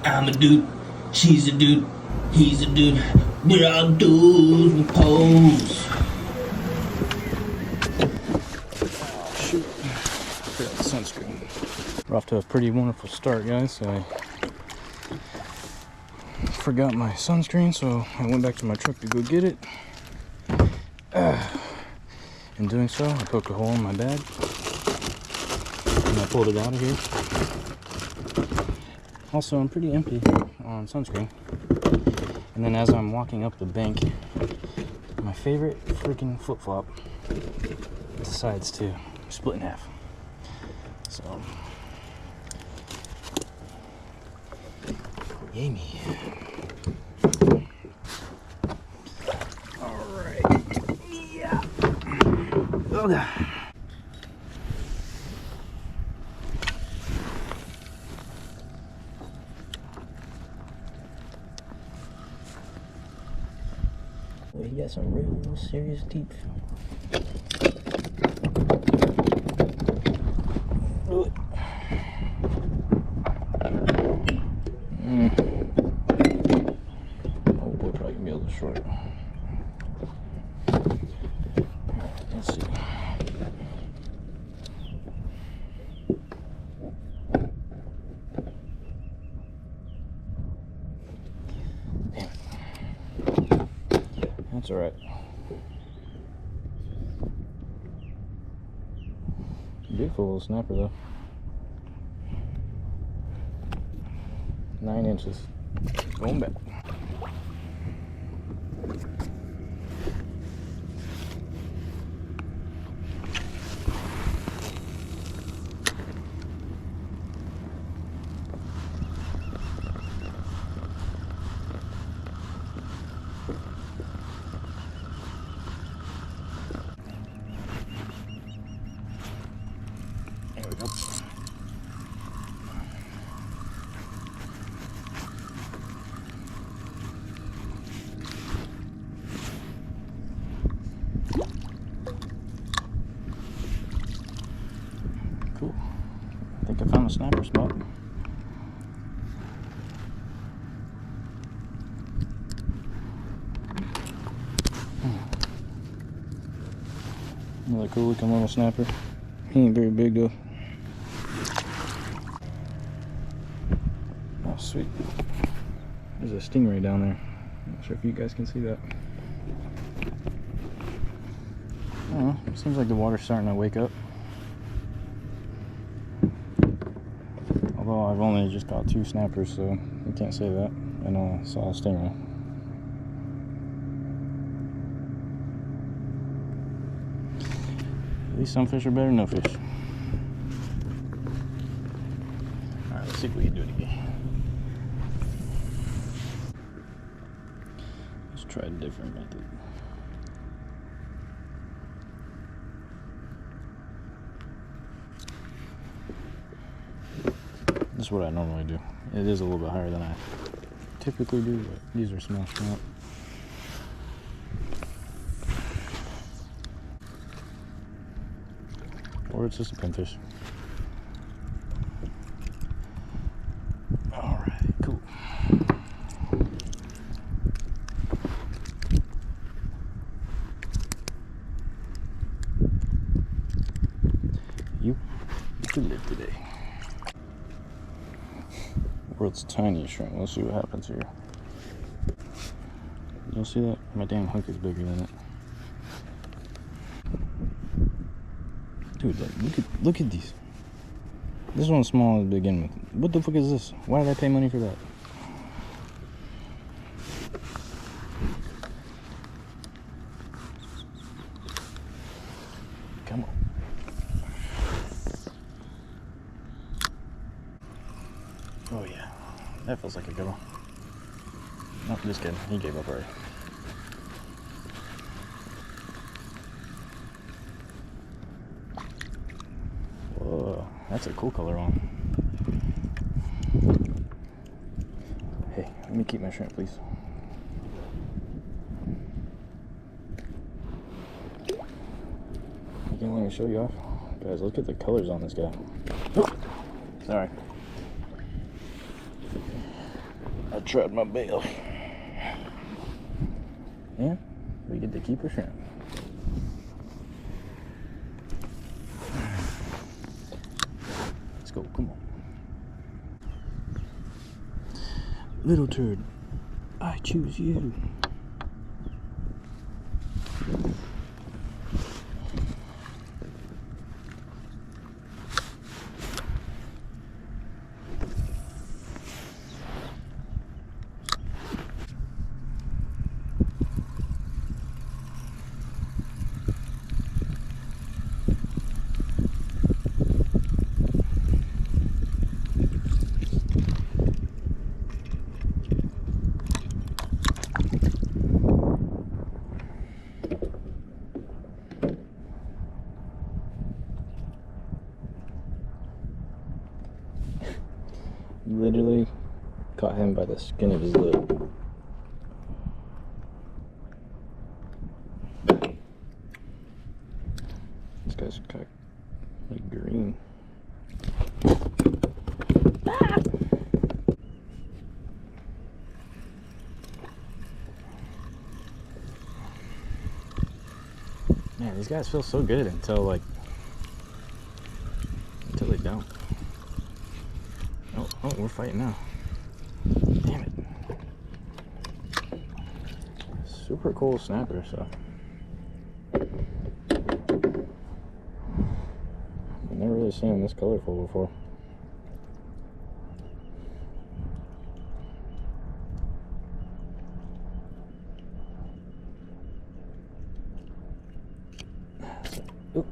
I'm a dude, she's a dude, he's a dude. We're all dudes with poles. Shoot. I forgot the sunscreen. We're off to a pretty wonderful start, guys. I forgot my sunscreen, so I went back to my truck to go get it. In doing so, I poked a hole in my bag and I pulled it out of here. Also, I'm pretty empty on sunscreen. And then as I'm walking up the bank, my favorite freaking flip-flop decides to split in half. So, yay me. Alright. Yeah. Oh, God. Well, he got some real serious teeth. Oh, we're probably gonna be able to short it. Let's see. Damn it. That's alright. Beautiful little snapper though. 9 inches. Going back. There we go. Cool. I think I found a snapper spot. Another cool looking little snapper. He ain't very big though. Oh sweet. There's a stingray down there. Not sure if you guys can see that. I don't know. It seems like the water's starting to wake up. Although I've only just got 2 snappers, so I can't say that. I know I saw a stingray. At least some fish are better than no fish. Alright, let's see if we can do it again. Let's try a different method. This is what I normally do. It is a little bit higher than I typically do, but these are smashed out. Or it's just a pinfish. Alright, cool. You can live today. World's tiniest shrimp. Let's see what happens here. You'll see that? My damn hook is bigger than it. Dude, look at these. This one's small to begin with. What the fuck is this? Why did I pay money for that? Come on. Oh yeah, that feels like a good one. No, just kidding. He gave up already. Whoa, that's a cool color one. Hey, let me keep my shrimp, please. You can let me show you off. Guys, look at the colors on this guy. Oh, sorry. tried my bail. And we get to keep her shrimp. Let's go, come on. Little turd, I choose you. Literally caught him by the skin of his lip. This guy's kind of like green. Man, these guys feel so good until they don't. Oh, we're fighting now. Damn it. Super cool snapper, so. I've never really seen them this colorful before. Oop.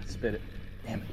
Spit it. Damn it.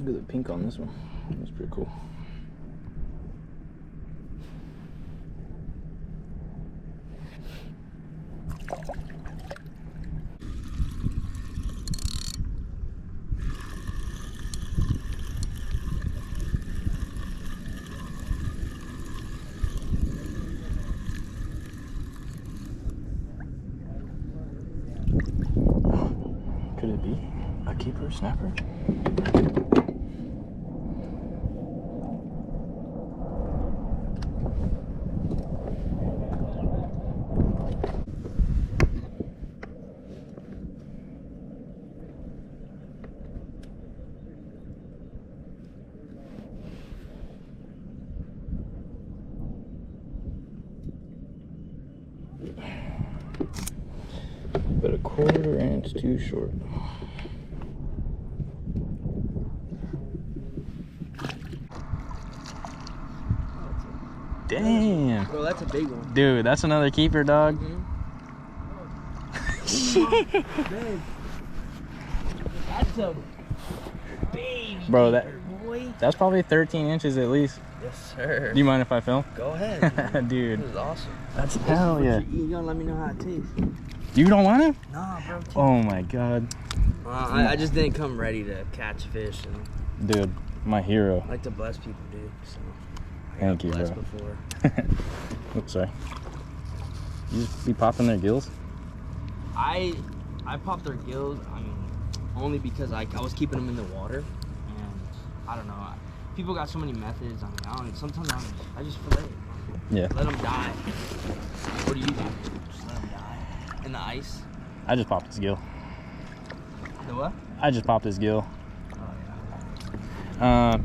Look at the pink on this one. That's pretty cool. Could it be a keeper snapper? But a 1/4 inch too short. Damn. Bro, that's a big one. Dude, that's another keeper, dog. Mm-hmm. That's a baby Bro, keeper, boy. that's probably 13 inches at least. Yes, sir. Do you mind if I film? Go ahead. Dude. This is awesome. That's hell yeah. You gonna let me know how it tastes? You don't want it? Nah, bro. Oh my god. I just didn't come ready to catch fish, and Dude, my hero. I like to bless people, dude. So I Thank got you, blessed bro. before. Oops, sorry. You just be popping their gills? I popped their gills. I mean, only because I was keeping them in the water, and I don't know. People got so many methods. I mean, I don't. Sometimes I just fillet it. Yeah. Let them die. What do you do? Just let them die in the ice. I just popped his gill. The what? I just popped his gill. Oh yeah.